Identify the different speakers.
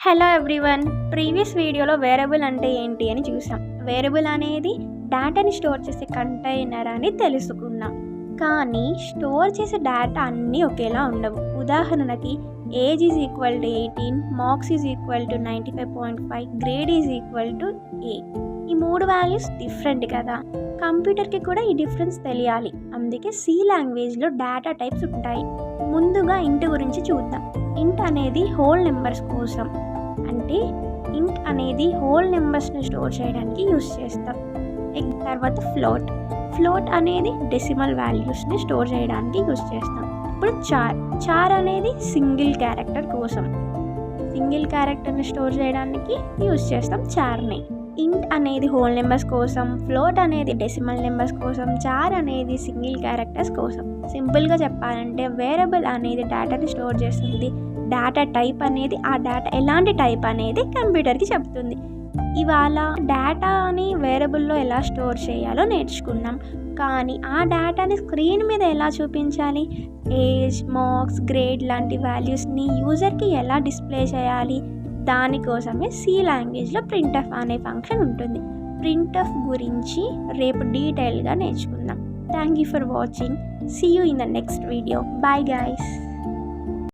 Speaker 1: Hello everyone. Previous వీడియోలో variable అంటే ఏంటి అని చూసాం. వేరియబుల్ అనేది డేటాని స్టోర్ చేసే కంటైనర్ అని తెలుసుకున్నాం. కానీ స్టోర్ చేసే డేటా అన్నీ ఒకేలా ఉండవు. ఉదాహరణకి age is equal to 18, marks is equal to 95.5, grade is equal to A. ఈ 3 వాల్యూస్ డిఫరెంట్ కదా. కంప్యూటర్కి కూడా ఈ డిఫరెన్స్ తెలియాలి. అందుకే సి లాంగ్వేజ్లో డేటా టైప్స్ ఉంటాయి. ముందుగా ఇంట్ గురించి చూద్దాం. ఇంట్ అనేది హోల్ నెంబర్స్ కోసం, అంటే ఇంట్ అనేది హోల్ నెంబర్స్ని స్టోర్ చేయడానికి యూస్ చేస్తాం. తర్వాత ఫ్లోట్ అనేది డెసిమల్ వాల్యూస్ని స్టోర్ చేయడానికి యూస్ చేస్తాం. ఇప్పుడు చార్ అనేది సింగిల్ క్యారెక్టర్ కోసం, సింగిల్ క్యారెక్టర్ని స్టోర్ చేయడానికి యూస్ చేస్తాం చార్ని. ఇంట్ అనేది హోల్ నెంబర్స్ కోసం, ఫ్లోట్ అనేది డెసిమల్ నెంబర్స్ కోసం, చార్ అనేది సింగిల్ క్యారెక్టర్స్ కోసం. సింపుల్గా చెప్పాలంటే వేరియబుల్ అనేది డేటాని స్టోర్ చేస్తుంది. డేటా టైప్ అనేది ఆ డేటా ఎలాంటి టైప్ అనేది కంప్యూటర్కి చెప్తుంది. ఇవాళ డేటాని వేరియబుల్లో ఎలా స్టోర్ చేయాలో నేర్చుకున్నాం. కానీ ఆ డేటాని స్క్రీన్ మీద ఎలా చూపించాలి, ఏజ్, మార్క్స్, గ్రేడ్ లాంటి వాల్యూస్ని యూజర్కి ఎలా డిస్ప్లే చేయాలి, దానికోసమే సి లాంగ్వేజ్లో ప్రింట్ఎఫ్ అనే ఫంక్షన్ ఉంటుంది. ప్రింట్ఎఫ్ గురించి రేపు డీటెయిల్గా నేర్చుకుందాం. Thank you for watching. See you in the next video. Bye guys.